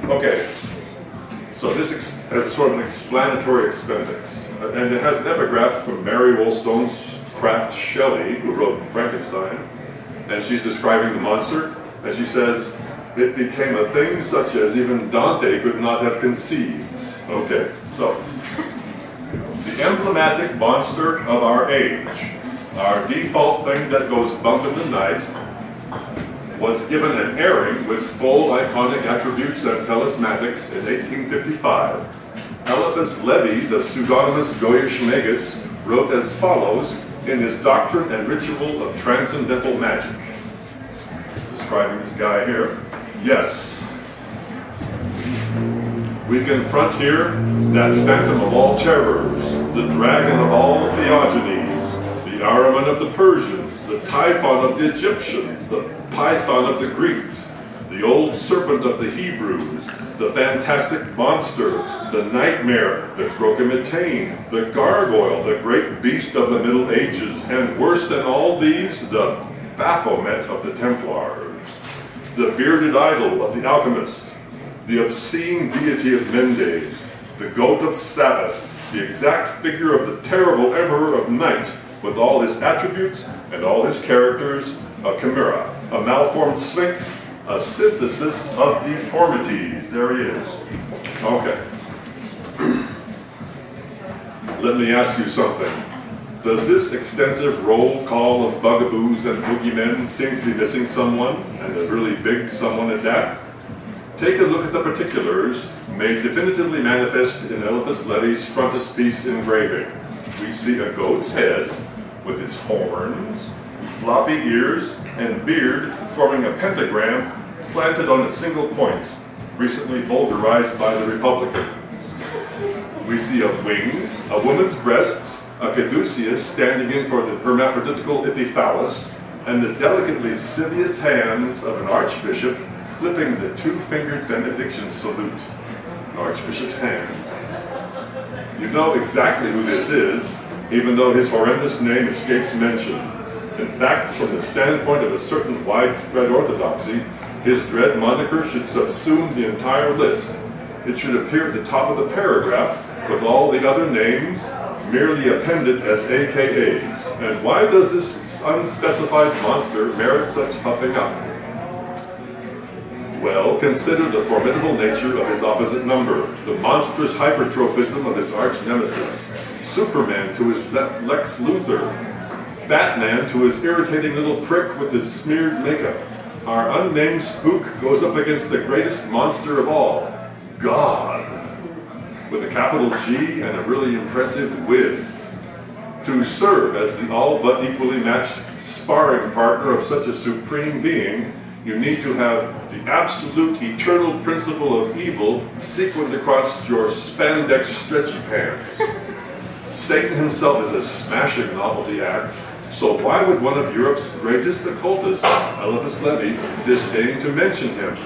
Okay, so this has a sort of an explanatory appendix, and it has an epigraph from Mary Wollstonecraft Shelley, who wrote Frankenstein, and she's describing the monster, and she says, "It became a thing such as even Dante could not have conceived." Okay, so, the emblematic monster of our age, our default thing that goes bump in the night, was given an airing with full iconic attributes and talismatics in 1855. Eliphas Levi, the pseudonymous Goyish Magus, wrote as follows in his Doctrine and Ritual of Transcendental Magic. Describing this guy here. Yes, we confront here that phantom of all terrors, the dragon of all theogonies, the Ahriman of the Persians, the Typhon of the Egyptians, the Python of the Greeks, the old serpent of the Hebrews, the fantastic monster, the nightmare, the Crocomitane, the gargoyle, the great beast of the Middle Ages, and worse than all these, the Baphomet of the Templars, the bearded idol of the alchemist, the obscene deity of Mendes, the goat of Sabbath, the exact figure of the terrible emperor of night, with all his attributes and all his characters, a chimera, a malformed sphinx, a synthesis of deformities. There he is. Okay. Let me ask you something. Does this extensive roll call of bugaboos and boogeymen seem to be missing someone, and a really big someone at that? Take a look at the particulars made definitively manifest in Eliphas Levi's frontispiece engraving. We see a goat's head with its horns, floppy ears, and beard forming a pentagram planted on a single point, recently vulgarized by the Republicans. We see of wings, a woman's breasts, a caduceus standing in for the hermaphroditical Ithyphallus, and the delicately civious hands of an archbishop flipping the two-fingered benediction salute. Archbishop's hands. You know exactly who this is, even though his horrendous name escapes mention. In fact, from the standpoint of a certain widespread orthodoxy, his dread moniker should subsume the entire list. It should appear at the top of the paragraph with all the other names merely appended as AKAs. And why does this unspecified monster merit such puffing up? Well, consider the formidable nature of his opposite number, the monstrous hypertrophism of his arch nemesis, Superman to his Lex Luthor, Batman to his irritating little prick with his smeared makeup. Our unnamed spook goes up against the greatest monster of all, God, with a capital G and a really impressive whiz. To serve as the all but equally matched sparring partner of such a supreme being, you need to have the absolute eternal principle of evil sequined across your spandex stretchy pants. Satan himself is a smashing novelty act, so why would one of Europe's greatest occultists, Eliphas Levi, disdain to mention him?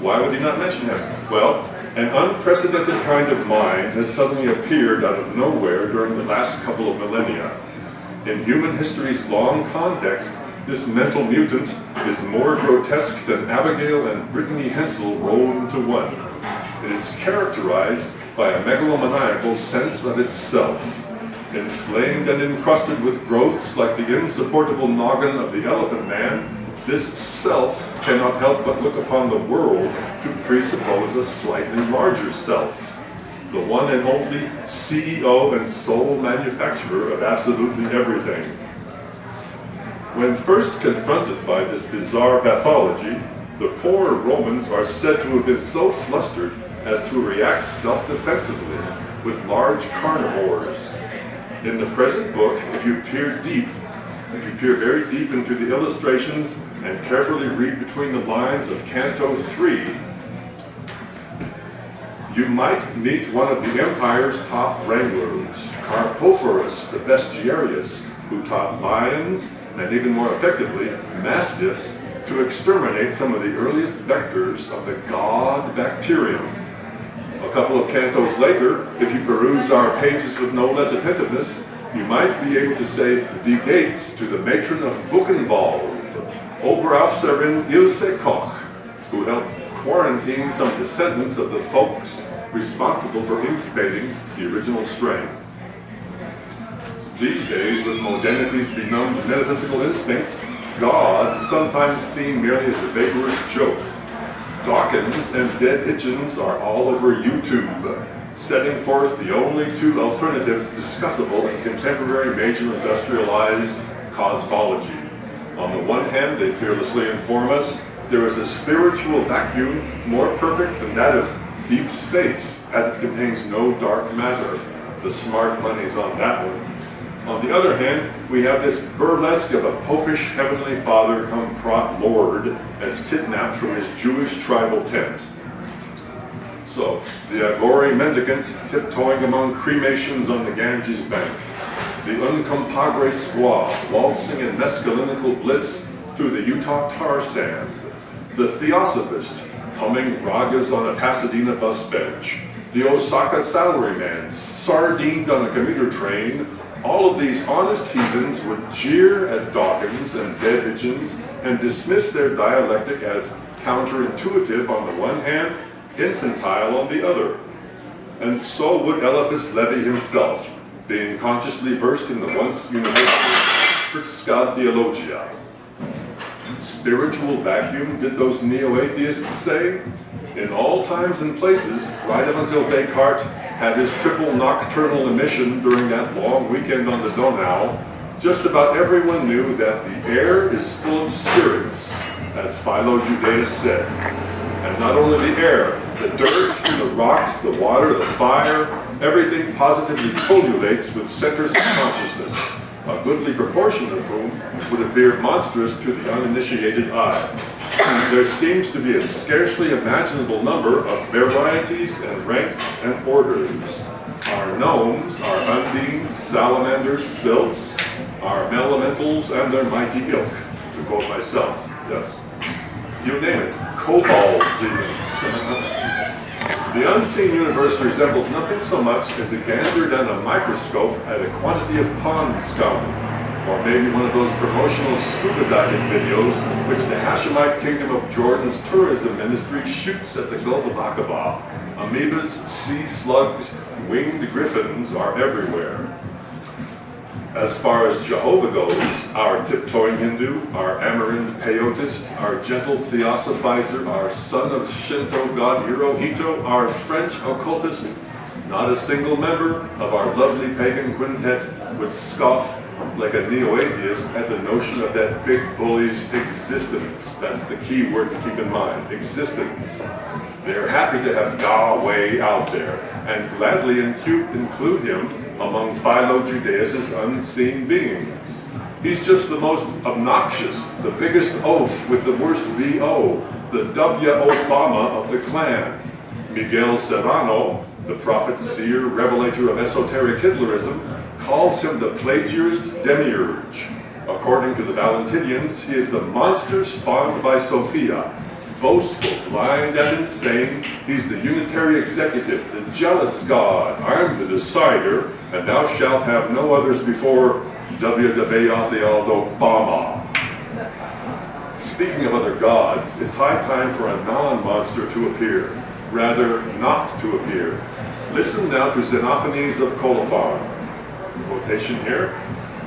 Why would he not mention him? Well, an unprecedented kind of mind has suddenly appeared out of nowhere during the last couple of millennia. In human history's long context, this mental mutant is more grotesque than Abigail and Brittany Hensel rolled into one. It is characterized by a megalomaniacal sense of itself, inflamed and encrusted with growths like the insupportable noggin of the elephant man. This self cannot help but look upon the world to presuppose a slightly larger self, the one and only CEO and sole manufacturer of absolutely everything. When first confronted by this bizarre pathology, the poor Romans are said to have been so flustered as to react self-defensively with large carnivores. In the present book, if you peer very deep into the illustrations and carefully read between the lines of Canto 3, you might meet one of the empire's top wranglers, Carpophorus the Bestiarius, who taught lions, and even more effectively, mastiffs, to exterminate some of the earliest vectors of the god bacterium. A couple of cantos later, if you peruse our pages with no less attentiveness, you might be able to say the gates to the matron of Buchenwald, Oberaufseherin Ilse Koch, who helped quarantine some descendants of the folks responsible for incubating the original strain. These days, with modernity's benumbed metaphysical instincts, God sometimes seen merely as a vaporous joke. Dawkins and Dead Hitchens are all over YouTube, setting forth the only two alternatives discussable in contemporary major industrialized cosmology. On the one hand, they fearlessly inform us there is a spiritual vacuum more perfect than that of deep space, as it contains no dark matter. The smart money's on that one. On the other hand, we have this burlesque of a popish heavenly father come prop lord as kidnapped from his Jewish tribal tent. So, the Agori mendicant tiptoeing among cremations on the Ganges bank, the uncompadre squaw waltzing in mescalinical bliss through the Utah tar sand, the theosophist humming ragas on a Pasadena bus bench, the Osaka salaryman sardined on a commuter train. All of these honest heathens would jeer at Dawkins and Dead Hitchens and dismiss their dialectic as counterintuitive on the one hand, infantile on the other. And so would Eliphas Levi himself, being consciously versed in the once universal Prisca Theologia. Spiritual vacuum, did those neo-atheists say? In all times and places, right up until Descartes had his triple nocturnal emission during that long weekend on the Donau, just about everyone knew that the air is full of spirits, as Philo Judaeus said. And not only the air, the dirt, the rocks, the water, the fire, everything positively pullulates with centers of consciousness, a goodly proportion of whom would appear monstrous to the uninitiated eye. There seems to be a scarcely imaginable number of varieties and ranks and orders. Our gnomes, our undines, salamanders, sylphs, our elementals, and their mighty ilk, to quote myself, yes. You name it, kobolds even. The unseen universe resembles nothing so much as a gander down a microscope at a quantity of pond scum, or maybe one of those promotional scuba diving videos which the Hashemite Kingdom of Jordan's tourism ministry shoots at the Gulf of Aqaba. Amoebas, sea slugs, winged griffins are everywhere. As far as Jehovah goes, our tiptoeing Hindu, our Amarant peotist, our gentle theosophizer, our son of Shinto god Hirohito, our French occultist, not a single member of our lovely pagan quintet would scoff like a neo-atheist at the notion of that big bully's existence. That's the key word to keep in mind, existence. They're happy to have Yahweh out there and gladly include him among Philo Judaeus' unseen beings. He's just the most obnoxious, the biggest oaf with the worst B.O., the W. Obama of the clan. Miguel Serrano, the prophet, seer, revelator of esoteric Hitlerism, calls him the plagiarist demiurge. According to the Valentinians, he is the monster spawned by Sophia. Boastful, blind, and insane, he's the unitary executive, the jealous god. I'm the decider, and thou shalt have no others before Obama. Speaking of other gods, it's high time for a non-monster to appear, rather not to appear. Listen now to Xenophanes of Colophon. Quotation here.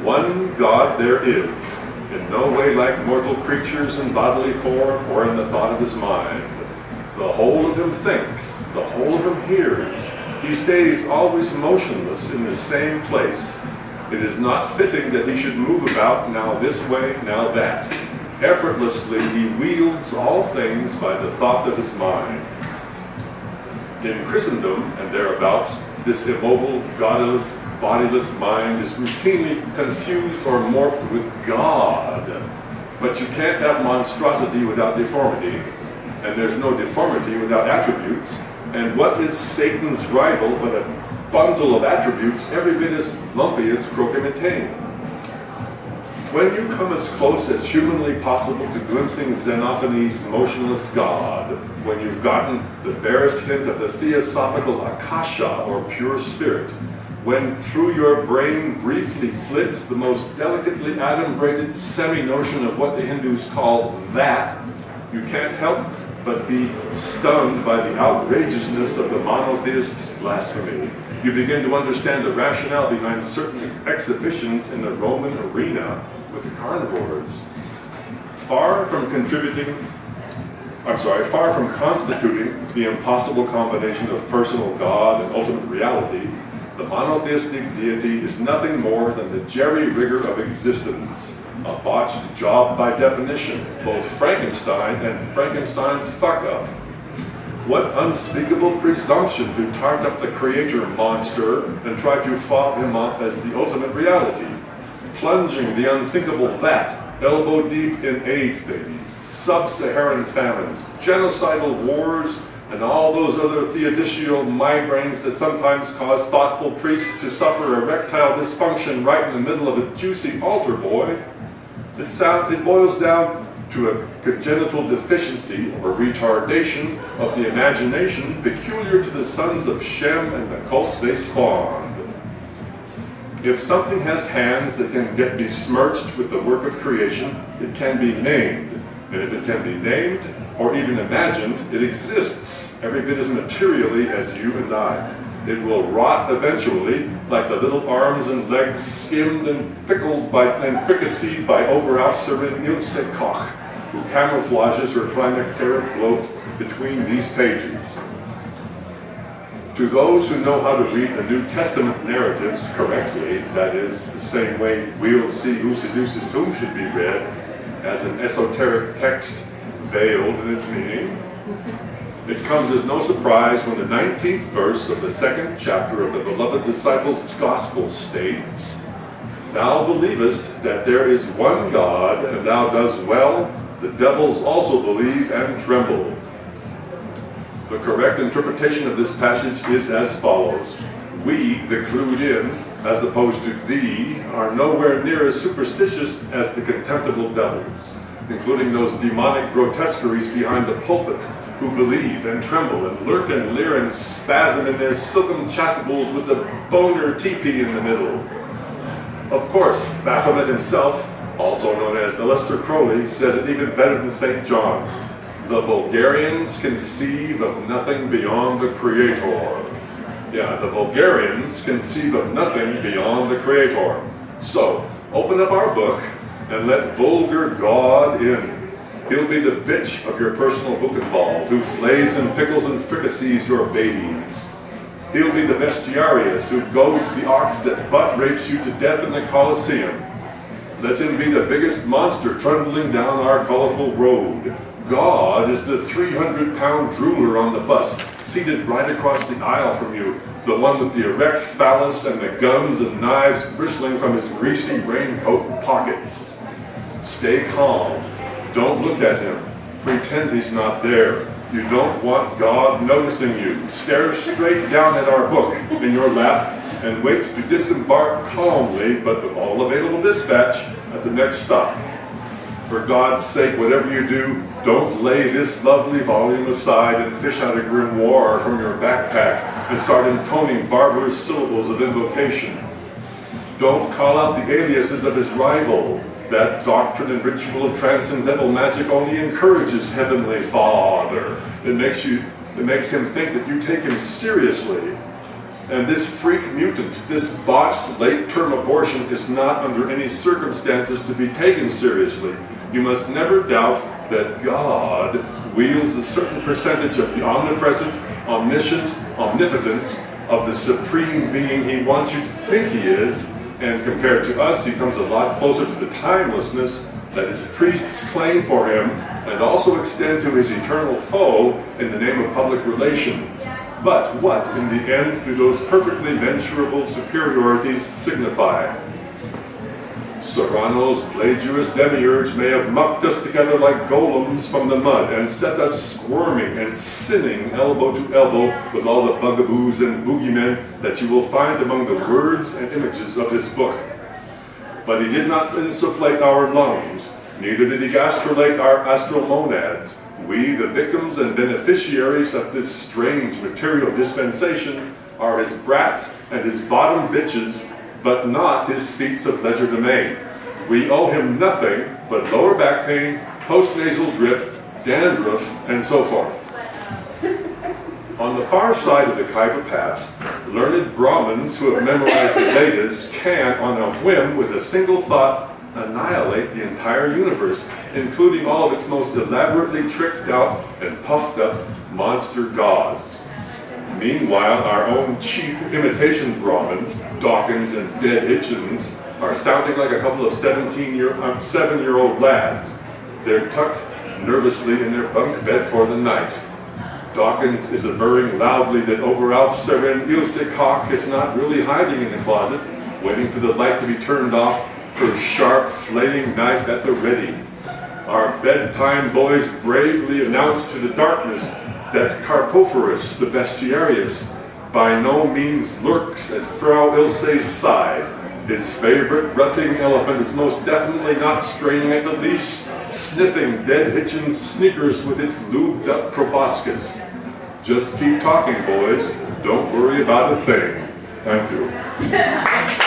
One God there is, in no way like mortal creatures in bodily form or in the thought of his mind. The whole of him thinks, the whole of him hears. He stays always motionless in the same place. It is not fitting that he should move about now this way, now that. Effortlessly he wields all things by the thought of his mind. In Christendom and thereabouts, this immobile, godless, bodiless mind is routinely confused or morphed with God. But you can't have monstrosity without deformity, and there's no deformity without attributes. And what is Satan's rival but a bundle of attributes every bit as lumpy as croquet-mitaine? When you come as close as humanly possible to glimpsing Xenophanes' motionless God, when you've gotten the barest hint of the theosophical akasha or pure spirit, when through your brain briefly flits the most delicately adumbrated semi-notion of what the Hindus call that, you can't help but be stunned by the outrageousness of the monotheist's blasphemy. You begin to understand the rationale behind certain exhibitions in the Roman arena with the carnivores. Far from constituting the impossible combination of personal God and ultimate reality, the monotheistic deity is nothing more than the jerry-rigger of existence, a botched job by definition, both Frankenstein and Frankenstein's fuck-up. What unspeakable presumption to tart up the creator monster and try to fob him off as the ultimate reality, plunging the unthinkable vat elbow deep in AIDS babies, sub-Saharan famines, genocidal wars, and all those other theodicial migraines that sometimes cause thoughtful priests to suffer erectile dysfunction right in the middle of a juicy altar boy. It boils down to a congenital deficiency or retardation of the imagination peculiar to the sons of Shem and the cults they spawned. If something has hands that can get besmirched with the work of creation, it can be named. And if it can be named, or even imagined, it exists, every bit as materially as you and I. It will rot eventually, like the little arms and legs skimmed and pickled and fricasseed by overaufservant Ilse Koch, who camouflages her climacteric gloat between these pages. To those who know how to read the New Testament narratives correctly, that is, the same way We'll See Who Seduces Whom should be read, as an esoteric text veiled in its meaning, it comes as no surprise when the 19th verse of the 2nd chapter of the beloved disciples' gospel states, "Thou believest that there is one God, and thou dost well. The devils also believe and tremble." The correct interpretation of this passage is as follows. We, the clued in, as opposed to thee, are nowhere near as superstitious as the contemptible devils, including those demonic grotesqueries behind the pulpit, who believe and tremble and lurk and leer and spasm in their silken chasubles with the boner teepee in the middle. Of course, Baphomet himself, also known as Aleister Crowley, says it even better than St. John. The Bulgarians conceive of nothing beyond the Creator. Yeah, the Bulgarians conceive of nothing beyond the Creator. So, open up our book and let vulgar God in. He'll be the bitch of your personal book involved, who flays and pickles and fricassees your babies. He'll be the bestiarius who goads the ox that butt rapes you to death in the Colosseum. Let him be the biggest monster trundling down our colorful road. God is the 300-pound drooler on the bus, seated right across the aisle from you, the one with the erect phallus and the guns and knives bristling from his greasy raincoat pockets. Stay calm. Don't look at him. Pretend he's not there. You don't want God noticing you. Stare straight down at our book in your lap and wait to disembark calmly, but with all available dispatch, at the next stop. For God's sake, whatever you do, don't lay this lovely volume aside and fish out a grimoire from your backpack and start intoning barbarous syllables of invocation. Don't call out the aliases of his rival. That doctrine and ritual of transcendental magic only encourages Heavenly Father. It makes him think that you take him seriously. And this freak mutant, this botched late-term abortion is not under any circumstances to be taken seriously. You must never doubt that God wields a certain percentage of the omnipresent, omniscient omnipotence of the supreme being he wants you to think he is, and compared to us, he comes a lot closer to the timelessness that his priests claim for him and also extend to his eternal foe in the name of public relations. But what, in the end, do those perfectly mensurable superiorities signify? Serrano's plagiarist demiurge may have mucked us together like golems from the mud and set us squirming and sinning elbow to elbow with all the bugaboos and boogeymen that you will find among the words and images of this book. But he did not insufflate our lungs, neither did he gastrulate our astral monads. We, the victims and beneficiaries of this strange material dispensation, are his brats and his bottom bitches, but not his feats of legerdemain. We owe him nothing but lower back pain, post-nasal drip, dandruff, and so forth. On the far side of the Khyber Pass, learned Brahmins who have memorized the Vedas can, on a whim, with a single thought, annihilate the entire universe, including all of its most elaborately tricked out and puffed up monster gods. Meanwhile, our own cheap imitation Brahmins, Dawkins and Dead Hitchens, are sounding like a couple of 7-year-old lads. They're tucked nervously in their bunk bed for the night. Dawkins is averring loudly that Oberalf Seren Ilse Koch is not really hiding in the closet, waiting for the light to be turned off, her sharp, flaying knife at the ready. Our bedtime boys bravely announce to the darkness that Carpophorus, the bestiarius, by no means lurks at Frau Ilse's side. His favorite rutting elephant is most definitely not straining at the leash, sniffing Dead Hitchen's sneakers with its lubed-up proboscis. Just keep talking, boys. Don't worry about a thing. Thank you.